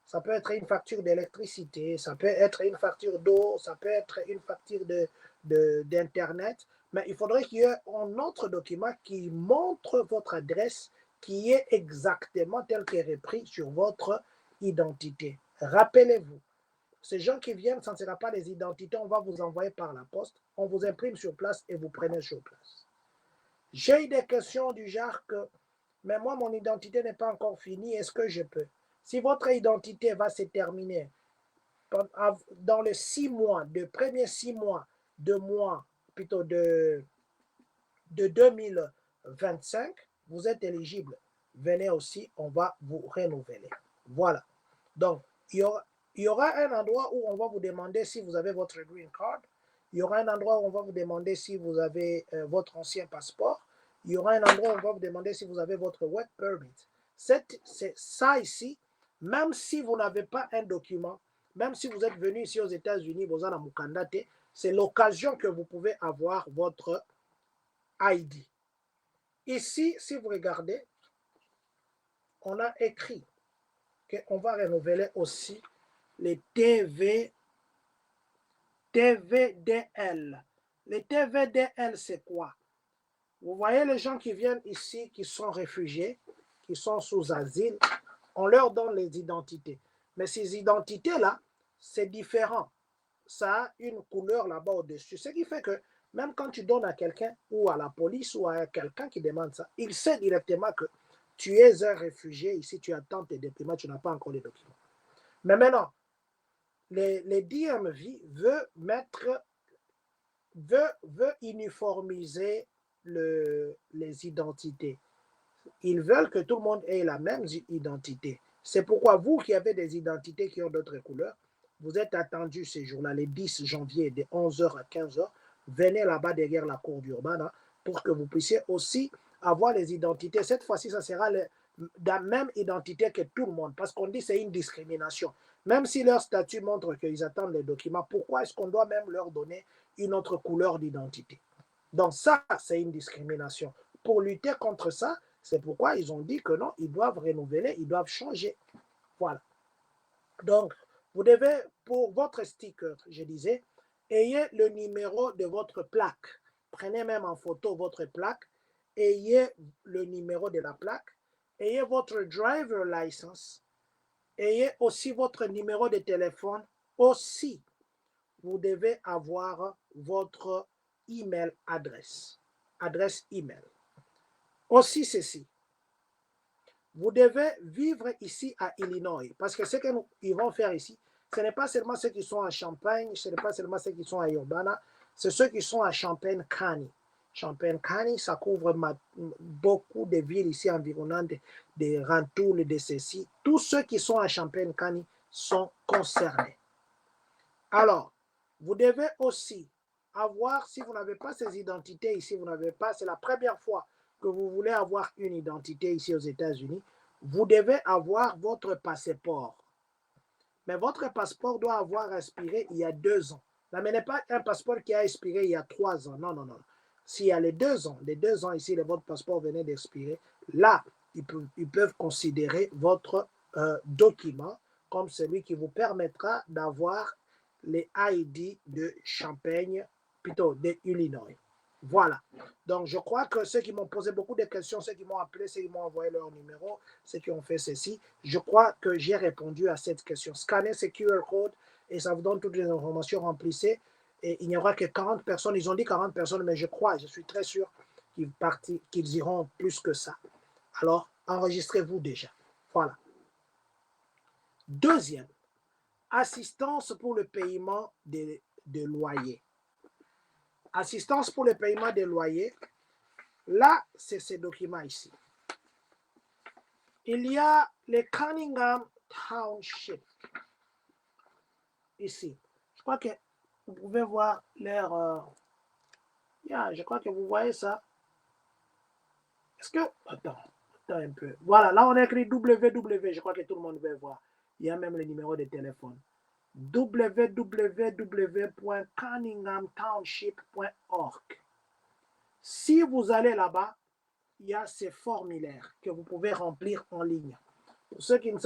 Ça peut être une facture d'électricité, ça peut être une facture d'eau, ça peut être une facture d'Internet, mais il faudrait qu'il y ait un autre document qui montre votre adresse, qui est exactement tel qu'elle est repris sur votre identité. Rappelez-vous, ces gens qui viennent, ça ne sera pas les identités, on va vous envoyer par la poste, on vous imprime sur place et vous prenez sur place. J'ai eu des questions du genre que, mais moi, mon identité n'est pas encore finie, est-ce que je peux? Si votre identité va se terminer dans les 6 mois, de premiers 6 mois, plutôt de 2025, vous êtes éligible. Venez aussi, on va vous renouveler. Voilà. Donc, il y aura un endroit où on va vous demander si vous avez votre green card. Il y aura un endroit où on va vous demander si vous avez votre ancien passeport. Il y aura un endroit où on va vous demander si vous avez votre work permit. C'est ça ici, même si vous n'avez pas un document, même si vous êtes venu ici aux États-Unis, vous en Mukandate, c'est l'occasion que vous pouvez avoir votre ID. Ici, si vous regardez, on a écrit qu'on va renouveler aussi les TVDL. Les TVDL, c'est quoi? Vous voyez les gens qui viennent ici, qui sont réfugiés, qui sont sous asile, on leur donne les identités. Mais ces identités-là, c'est différent. Ça a une couleur là-bas au-dessus. Ce qui fait que même quand tu donnes à quelqu'un ou à la police ou à quelqu'un qui demande ça, il sait directement que tu es un réfugié. Ici, tu attends tes documents, tu n'as pas encore les documents. Mais maintenant, les DMV veut uniformiser les identités. Ils veulent que tout le monde ait la même identité. C'est pourquoi vous qui avez des identités qui ont d'autres couleurs, vous êtes attendus ces jours-là, les 10 janvier, de 11h à 15h. Venez là-bas derrière la cour d'Urbana pour que vous puissiez aussi avoir les identités. Cette fois-ci, ça sera la même identité que tout le monde, parce qu'on dit que c'est une discrimination. Même si leur statut montre qu'ils attendent les documents, pourquoi est-ce qu'on doit même leur donner une autre couleur d'identité? Donc ça, c'est une discrimination. Pour lutter contre ça, c'est pourquoi ils ont dit que non, ils doivent renouveler, ils doivent changer. Voilà. Donc, vous devez, pour votre sticker, je disais, ayez le numéro de votre plaque. Prenez même en photo votre plaque, ayez le numéro de la plaque, ayez votre driver license, ayez aussi votre numéro de téléphone. Aussi, vous devez avoir votre email adresse email. Aussi ceci, vous devez vivre ici à Illinois, parce que ce qu'ils vont faire ici, ce n'est pas seulement ceux qui sont à Champaign, ce n'est pas seulement ceux qui sont à Urbana, c'est ceux qui sont à Champaign County. Champaign County, ça couvre beaucoup de villes ici environnantes, de Rantoul, de ceci. Tous ceux qui sont à Champaign County sont concernés. Alors, vous devez aussi avoir, si vous n'avez pas ces identités ici, vous n'avez pas, c'est la première fois que vous voulez avoir une identité ici aux États-Unis, vous devez avoir votre passeport. Mais votre passeport doit avoir expiré il y a 2 ans. Là, mais ce n'est pas un passeport qui a expiré il y a 3 ans. Non, non, non. S'il y a les 2 ans ici, votre passeport venait d'expirer, là, ils peuvent considérer votre document comme celui qui vous permettra d'avoir les ID de Champaign, plutôt de Illinois. Voilà. Donc, je crois que ceux qui m'ont posé beaucoup de questions, ceux qui m'ont appelé, ceux qui m'ont envoyé leur numéro, ceux qui ont fait ceci, je crois que j'ai répondu à cette question. Scannez ce QR code et ça vous donne toutes les informations, remplissez. Et il n'y aura que 40 personnes. Ils ont dit 40 personnes, mais je suis très sûr qu'ils iront plus que ça. Alors, enregistrez-vous déjà. Voilà. Deuxième, assistance pour le paiement des loyers. Assistance pour le paiement des loyers. Là, c'est ces documents ici. Il y a les Cunningham Township. Ici. Je crois que vous pouvez voir leur... je crois que vous voyez ça. Est-ce que... Attends un peu. Voilà, là on a écrit www. Je crois que tout le monde va voir. Il y a même le numéro de téléphone. www.cunninghamtownship.org. Si vous allez là-bas, il y a ces formulaires que vous pouvez remplir en ligne. Pour ceux qui ne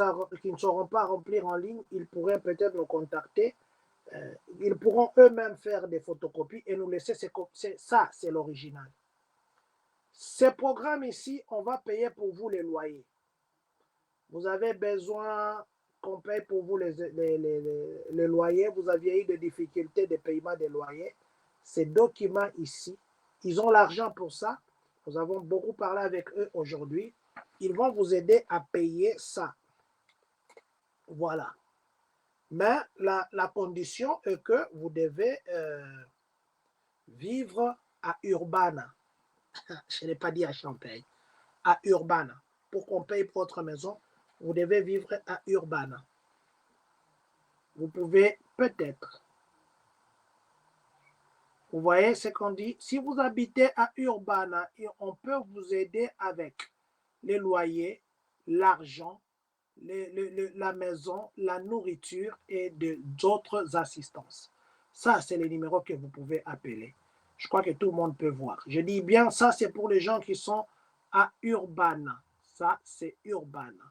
sauront pas remplir en ligne, ils pourraient peut-être nous contacter. Ils pourront eux-mêmes faire des photocopies et nous laisser ça, c'est l'original. Ces programmes ici, on va payer pour vous les loyers. Vous avez besoin qu'on paye pour vous les loyers, vous aviez eu des difficultés de paiement des loyers. Ces documents ici, ils ont l'argent pour ça. Nous avons beaucoup parlé avec eux aujourd'hui. Ils vont vous aider à payer ça. Voilà. Mais la condition est que vous devez vivre à Urbana. Je n'ai pas dit à Champaign. À Urbana. Pour qu'on paye pour votre maison, vous devez vivre à Urbana. Vous pouvez peut-être. Vous voyez ce qu'on dit? Si vous habitez à Urbana, on peut vous aider avec les loyers, l'argent, la maison, la nourriture et d'autres assistances. Ça, c'est les numéros que vous pouvez appeler. Je crois que tout le monde peut voir. Je dis bien, ça, c'est pour les gens qui sont à Urbana. Ça, c'est Urbana.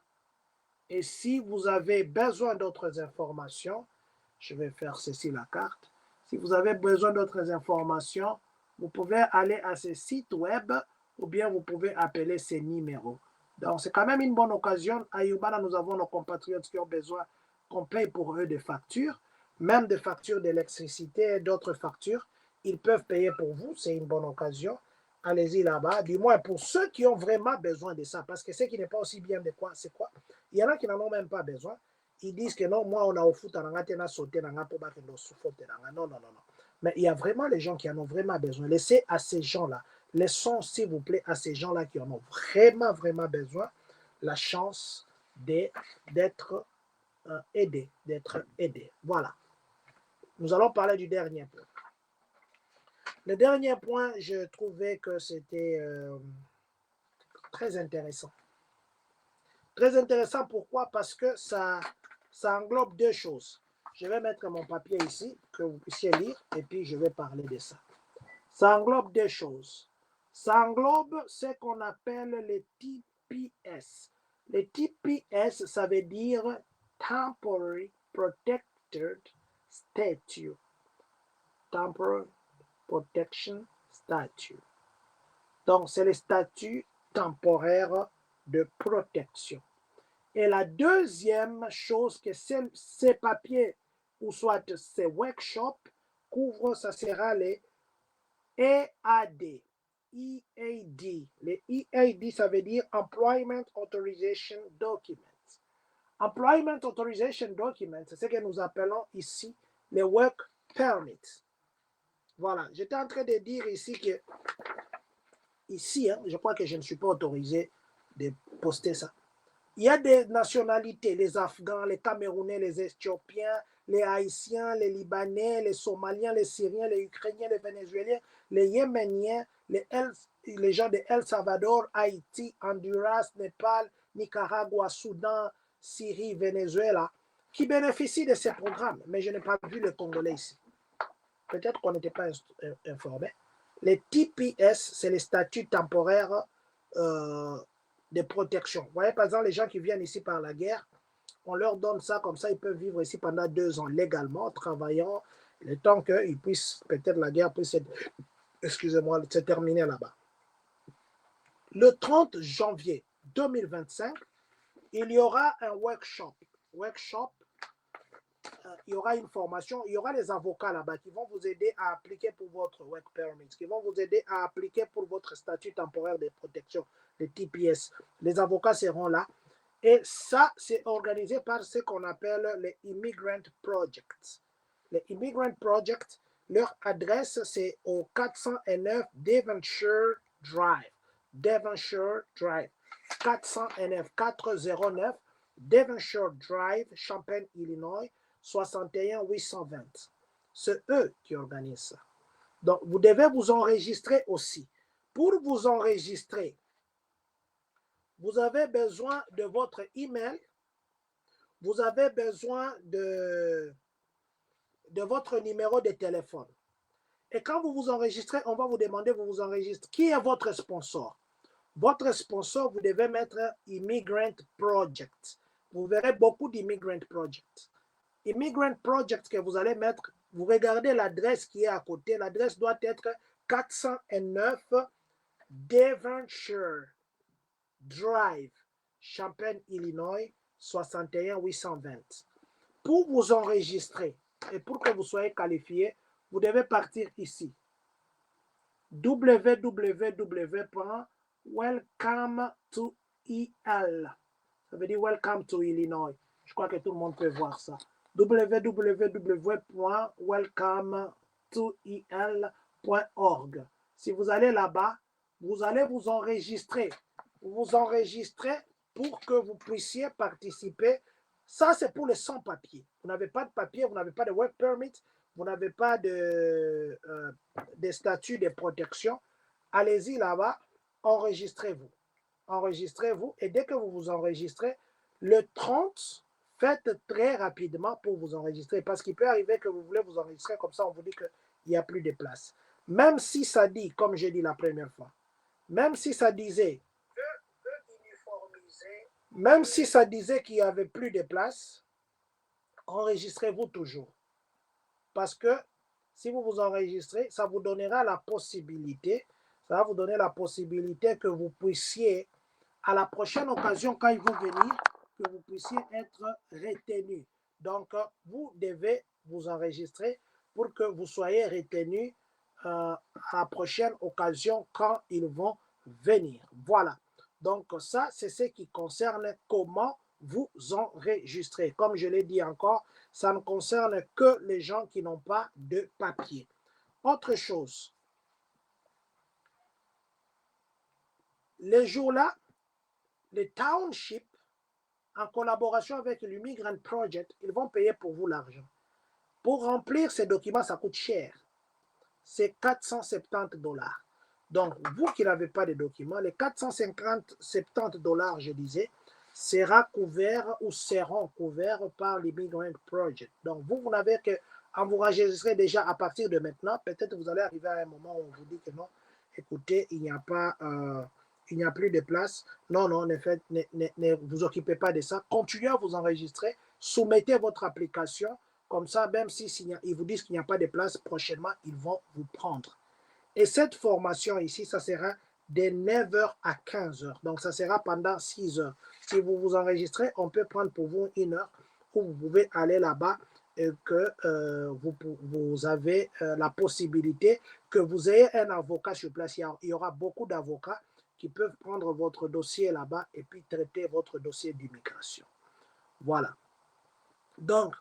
Et si vous avez besoin d'autres informations, je vais faire ceci la carte. Si vous avez besoin d'autres informations, vous pouvez aller à ce site web ou bien vous pouvez appeler ces numéros. Donc, c'est quand même une bonne occasion. À Urbana, nous avons nos compatriotes qui ont besoin qu'on paye pour eux des factures, même des factures d'électricité et d'autres factures. Ils peuvent payer pour vous. C'est une bonne occasion. Allez-y là-bas. Du moins, pour ceux qui ont vraiment besoin de ça. Parce que ce qui n'est pas aussi bien de quoi, c'est quoi? Il y en a qui n'en ont même pas besoin. Ils disent que non, moi, on a au foot, on a sauté, on a pour battre nos sous-fautes. Non, non, non, non. Mais il y a vraiment les gens qui en ont vraiment besoin. Laissez à ces gens-là, laissons, s'il vous plaît, à ces gens-là qui en ont vraiment, vraiment besoin, la chance d'être aidés, Voilà. Nous allons parler du dernier point. Le dernier point, je trouvais que c'était très intéressant. Très intéressant, pourquoi? Parce que ça englobe deux choses. Je vais mettre mon papier ici, que vous puissiez lire, et puis je vais parler de ça. Ça englobe deux choses. Ça englobe ce qu'on appelle les TPS. Les TPS, ça veut dire Temporary Protected Statute. Temporary Protection Statute. Donc, c'est les statuts temporaires de protection. Et la deuxième chose que ces papiers ou soit ces workshops couvrent, ça sera les EAD. EAD. Les EAD, ça veut dire Employment Authorization Documents. Employment Authorization Documents, c'est ce que nous appelons ici les Work Permits. Voilà, j'étais en train de dire ici que, ici, je crois que je ne suis pas autorisé de poster ça. Il y a des nationalités, les Afghans, les Camerounais, les Éthiopiens, les Haïtiens, les Libanais, les Somaliens, les Syriens, les Ukrainiens, les Vénézuéliens, les Yéméniens, les gens de El Salvador, Haïti, Honduras, Népal, Nicaragua, Soudan, Syrie, Venezuela, qui bénéficient de ces programmes. Mais je n'ai pas vu le Congolais ici. Peut-être qu'on n'était pas informé. Les TPS, c'est les statuts temporaires de protection. Vous voyez, par exemple, les gens qui viennent ici par la guerre, on leur donne ça, comme ça, ils peuvent vivre ici pendant 2 ans légalement, travaillant, le temps qu'ils puissent, peut-être la guerre puisse se terminer là-bas. Le 30 janvier 2025, il y aura un workshop. Il y aura une formation, il y aura les avocats là-bas qui vont vous aider à appliquer pour votre work permit, qui vont vous aider à appliquer pour votre statut temporaire de protection, les TPS. Les avocats seront là. Et ça, c'est organisé par ce qu'on appelle les Immigrant Projects. Les Immigrant Projects, leur adresse, c'est au 409 Devonshire Drive. 409 Devonshire Drive, Champaign, Illinois, 61 820. C'est eux qui organisent ça. Donc, vous devez vous enregistrer aussi. Pour vous enregistrer, vous avez besoin de votre email, vous avez besoin de votre numéro de téléphone. Et quand vous vous enregistrez, on va vous demander, vous vous enregistrez. Qui est votre sponsor? Votre sponsor, vous devez mettre Immigrant Project. Vous verrez beaucoup d'Immigrant Project. Immigrant Project que vous allez mettre, vous regardez l'adresse qui est à côté. L'adresse doit être 409 Devonshire Drive, Champaign, Illinois, 61 820. Pour vous enregistrer et pour que vous soyez qualifié, vous devez partir ici. www.welcome2EL. Ça veut dire Welcome to Illinois. Je crois que tout le monde peut voir ça. www.welcome2el.org. Si vous allez là-bas, vous allez vous enregistrer. Vous vous enregistrez pour que vous puissiez participer. Ça, c'est pour les sans-papiers. Vous n'avez pas de papier, vous n'avez pas de work permit, vous n'avez pas de statut de protection. Allez-y là-bas, enregistrez-vous. enregistrez-vous. Et dès que vous vous enregistrez, le 30, faites très rapidement pour vous enregistrer. Parce qu'il peut arriver que vous voulez vous enregistrer, comme ça on vous dit qu'il n'y a plus de place. Même si ça dit, comme j'ai dit la première fois, même si ça disait, même si ça disait qu'il n'y avait plus de place, enregistrez-vous toujours. Parce que si vous vous enregistrez, ça vous donnera la possibilité, ça va vous donner la possibilité que vous puissiez, à la prochaine occasion, quand ils vont venir, que vous puissiez être retenu. Donc, vous devez vous enregistrer pour que vous soyez retenu à la prochaine occasion quand ils vont venir. Voilà. Donc, ça, c'est ce qui concerne comment vous enregistrer. Comme je l'ai dit encore, ça ne concerne que les gens qui n'ont pas de papier. Autre chose, les jours-là, les townships, en collaboration avec l'Immigrant Project, ils vont payer pour vous l'argent. Pour remplir ces documents, ça coûte cher. C'est 470 $. Donc, vous qui n'avez pas de documents, les 470 $, je disais, sera couvert ou seront couverts par l'Immigrant Project. Donc, vous n'avez qu'à vous enregistrer déjà à partir de maintenant. Peut-être vous allez arriver à un moment où on vous dit que non, écoutez, il n'y a plus de place. Non, ne vous occupez pas de ça. Continuez à vous enregistrer. Soumettez votre application. Comme ça, même ils vous disent qu'il n'y a pas de place, prochainement, ils vont vous prendre. Et cette formation ici, ça sera de 9h à 15h. Donc, ça sera pendant 6 heures. Si vous vous enregistrez, on peut prendre pour vous 1 heure où vous pouvez aller là-bas et que vous avez la possibilité que vous ayez un avocat sur place. Il y aura beaucoup d'avocats qui peuvent prendre votre dossier là-bas et puis traiter votre dossier d'immigration. Voilà. Donc,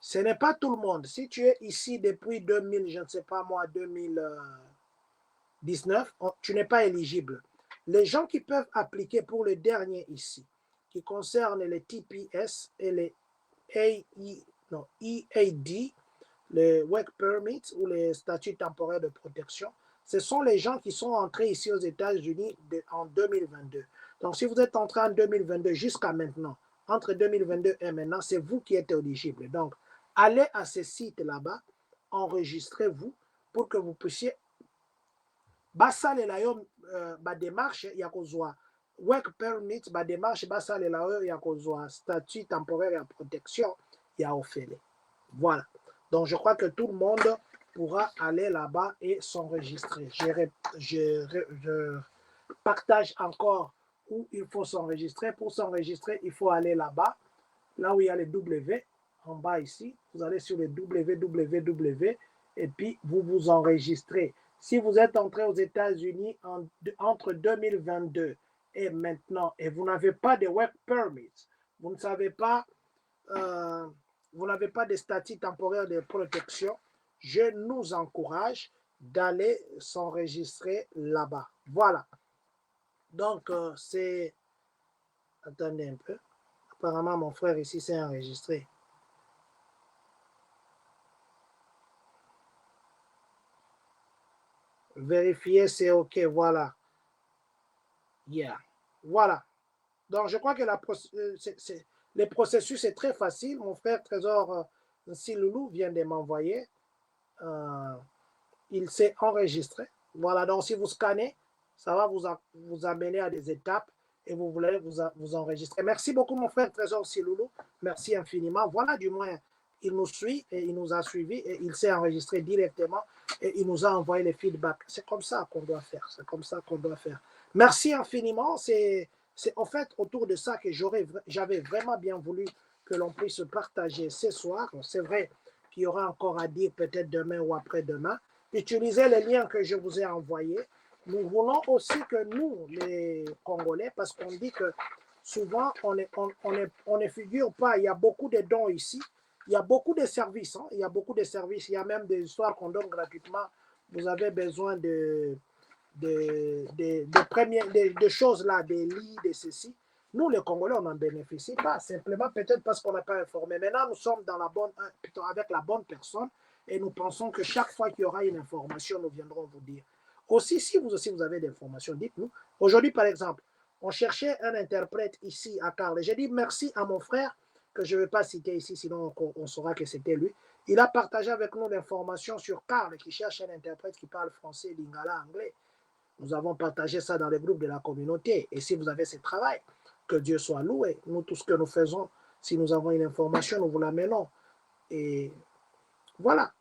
ce n'est pas tout le monde. Si tu es ici depuis 2000, je ne sais pas moi, 2019, tu n'es pas éligible. Les gens qui peuvent appliquer pour le dernier ici, qui concerne les TPS et les EAD, les Work Permits ou les statuts temporaires de protection, ce sont les gens qui sont entrés ici aux États-Unis en 2022. Donc, si vous êtes entré en 2022 jusqu'à maintenant, entre 2022 et maintenant, c'est vous qui êtes éligible. Donc, allez à ce site là-bas, enregistrez-vous pour que vous puissiez basalela yo démarche ya kozwa work permit démarche basalela yo ya kozwa statut temporaire ya protection ya ofele. Voilà. Donc, je crois que tout le monde pourra aller là-bas et s'enregistrer. Je partage encore où il faut s'enregistrer. Pour s'enregistrer, il faut aller là-bas, là où il y a les W, en bas ici. Vous allez sur les www et puis vous vous enregistrez. Si vous êtes entré aux États-Unis entre 2022 et maintenant et vous n'avez pas de work permit, vous n'avez pas de statut temporaire de protection, je nous encourage d'aller s'enregistrer là-bas. Voilà. Donc, c'est... Attendez un peu. Apparemment, mon frère ici s'est enregistré. Vérifier, c'est OK. Voilà. Yeah. Voilà. Donc, je crois que le processus est très facile. Mon frère Trésor Siloulou vient de m'envoyer. Il s'est enregistré. Voilà. Donc, si vous scannez, ça va vous amener à des étapes et vous voulez vous enregistrer. Merci beaucoup, mon frère Trésor Siloulou. Merci infiniment. Voilà, du moins, il nous suit et il nous a suivis et il s'est enregistré directement et il nous a envoyé les feedbacks. C'est comme ça qu'on doit faire. C'est comme ça qu'on doit faire. Merci infiniment. C'est en fait autour de ça que j'avais vraiment bien voulu que l'on puisse partager ce soir. C'est vrai qu'il y aura encore à dire peut-être demain ou après-demain. Utilisez les liens que je vous ai envoyés. Nous voulons aussi que nous, les Congolais, parce qu'on dit que souvent on ne figure pas, il y a beaucoup de dons ici, il y a beaucoup de services, hein? Il y a beaucoup de services, il y a même des histoires qu'on donne gratuitement. Vous avez besoin de choses là, des lits, de ceci. Nous, les Congolais, on n'en bénéficie pas, simplement peut-être parce qu'on n'a pas informé. Maintenant, nous sommes avec la bonne personne et nous pensons que chaque fois qu'il y aura une information, nous viendrons vous dire. Aussi, si vous avez des informations, dites-nous. Aujourd'hui, par exemple, On cherchait un interprète ici à Carle. J'ai dit merci à mon frère, que je ne vais pas citer ici, sinon on saura que c'était lui. Il a partagé avec nous l'information sur Carle, qui cherche un interprète qui parle français, lingala, anglais. Nous avons partagé ça dans les groupes de la communauté. Et si vous avez ce travail, que Dieu soit loué. Nous, tout ce que nous faisons, si nous avons une information, nous vous l'amenons. Et voilà.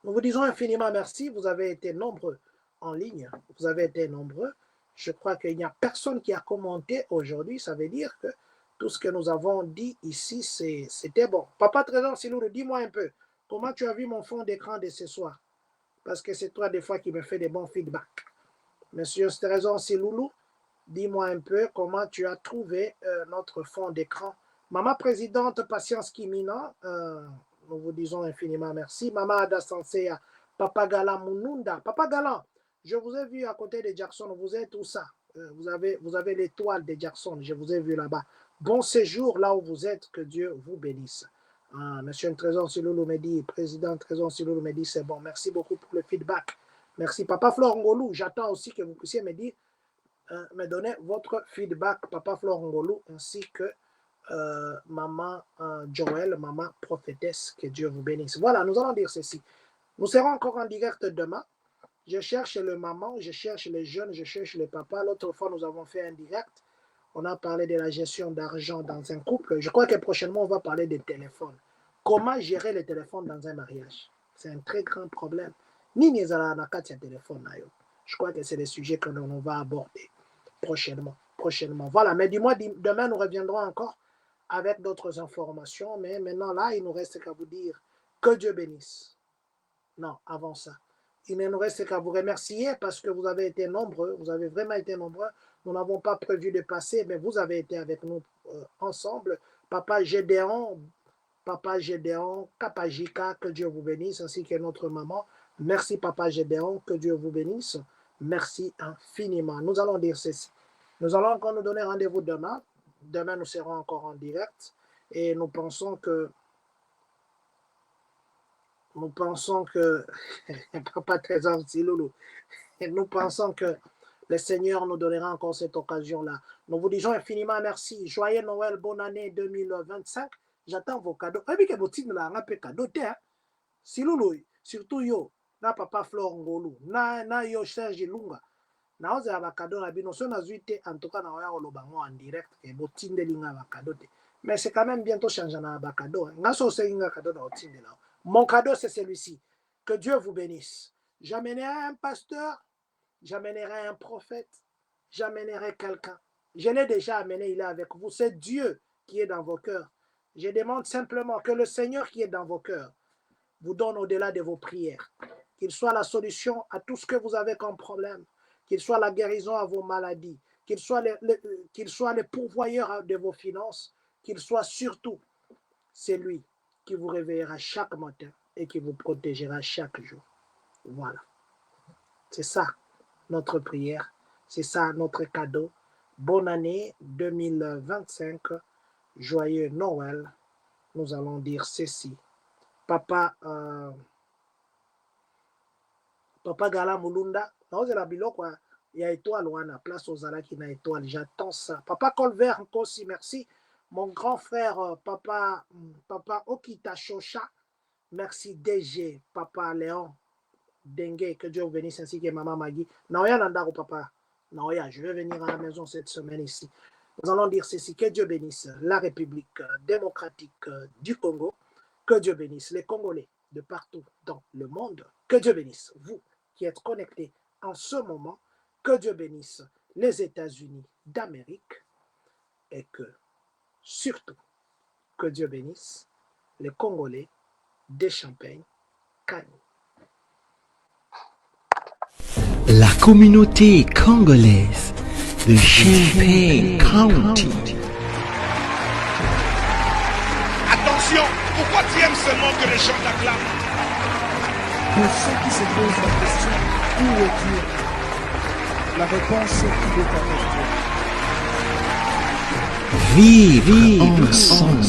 Nous vous disons infiniment merci. Vous avez été nombreux en ligne. Vous avez été nombreux. Je crois qu'il n'y a personne qui a commenté aujourd'hui. Ça veut dire que tout ce que nous avons dit ici, c'était bon. Papa Trésor Siloulou, dis-moi un peu, comment tu as vu mon fond d'écran de ce soir? Parce que c'est toi des fois qui me fais des bons feedbacks. Monsieur Trésor Siloulou, dis-moi un peu comment tu as trouvé notre fond d'écran. Maman présidente Patience Kimina, nous vous disons infiniment merci. Maman Ada Sansea, Papa Galan Mununda. Papa Galan, je vous ai vu à côté de Jackson. Vous êtes où ça? Vous avez l'étoile de Jackson. Je vous ai vu là-bas. Bon séjour là où vous êtes. Que Dieu vous bénisse. Monsieur Trésor Siloulou me dit, président Trésor Siloulou me dit, c'est bon. Merci beaucoup pour le feedback. Merci. Papa Flore Ngolou, j'attends aussi que vous puissiez me dire, me donner votre feedback, Papa Flore Ngolou, ainsi que Maman Joël, Maman Prophétesse, que Dieu vous bénisse. Voilà, nous allons dire ceci. Nous serons encore en direct demain. Je cherche le maman, je cherche les jeunes, je cherche les papas. L'autre fois, nous avons fait un direct. On a parlé de la gestion d'argent dans un couple. Je crois que prochainement, on va parler des téléphones. Comment gérer les téléphones dans un mariage? C'est un très grand problème. Ni les téléphone. Je crois que c'est des sujets que l'on va aborder prochainement. Voilà, mais du moins, demain, nous reviendrons encore avec d'autres informations. Mais maintenant, là, il ne nous reste qu'à vous dire que Dieu bénisse. Non, avant ça. Il ne nous reste qu'à vous remercier parce que vous avez été nombreux. Vous avez vraiment été nombreux. Nous n'avons pas prévu de passer, mais vous avez été avec nous ensemble. Papa Gédéon, Kapajika, que Dieu vous bénisse, ainsi que notre maman. Merci Papa Gédéon, que Dieu vous bénisse. Merci infiniment. Nous allons dire ceci. Nous allons encore nous donner rendez-vous demain. Demain, nous serons encore en direct. Et nous pensons que Papa Trésor Siloulou, nous pensons que le Seigneur nous donnera encore cette occasion-là. Nous vous disons infiniment merci. Joyeux Noël, bonne année 2025. J'attends vos cadeaux. Et que votre là un peu cadeau Siloulou, surtout yo, na Papa Flore Ngolou, na yo Serge Lunga. Na oze aba cadeau na bino so na zuite en tout cas na oya olobango en direct et botinde linga ba cadeau. Mais c'est quand même bientôt changer na ba cadeau. Na so se linga cadeau na otinde là. Mon cadeau, c'est celui-ci. Que Dieu vous bénisse. J'amènerai un pasteur, j'amènerai un prophète, j'amènerai quelqu'un. Je l'ai déjà amené, il est avec vous. C'est Dieu qui est dans vos cœurs. Je demande simplement que le Seigneur qui est dans vos cœurs vous donne au-delà de vos prières. Qu'il soit la solution à tout ce que vous avez comme problème. Qu'il soit la guérison à vos maladies. Qu'il soit le pourvoyeur de vos finances. Qu'il soit surtout celui qui vous réveillera chaque matin et qui vous protégera chaque jour. Voilà. C'est ça notre prière. C'est ça notre cadeau. Bonne année 2025. Joyeux Noël. Nous allons dire ceci. Papa Gala Mulunda, il y a étoile ou à place aux ala qui n'a étoile. J'attends ça. Papa Colvert, encore aussi, merci. Mon grand frère, Papa Okita Shosha, merci DG, Papa Léon Dengue, que Dieu vous bénisse, ainsi que Maman Magui. Naoya Nandaro, Papa. Naoya, je vais venir à la maison cette semaine ici. Nous allons dire ceci, que Dieu bénisse la République démocratique du Congo, que Dieu bénisse les Congolais de partout dans le monde, que Dieu bénisse vous qui êtes connectés en ce moment, que Dieu bénisse les États-Unis d'Amérique et que surtout, que Dieu bénisse les Congolais des Champagne, Kani. La communauté congolaise de Champagne County. Attention, pourquoi tu aimes seulement que les gens t'acclament? Pour ceux qui se posent la question, où est Dieu? La réponse est qu'il est avec Dieu. Vive ensemble.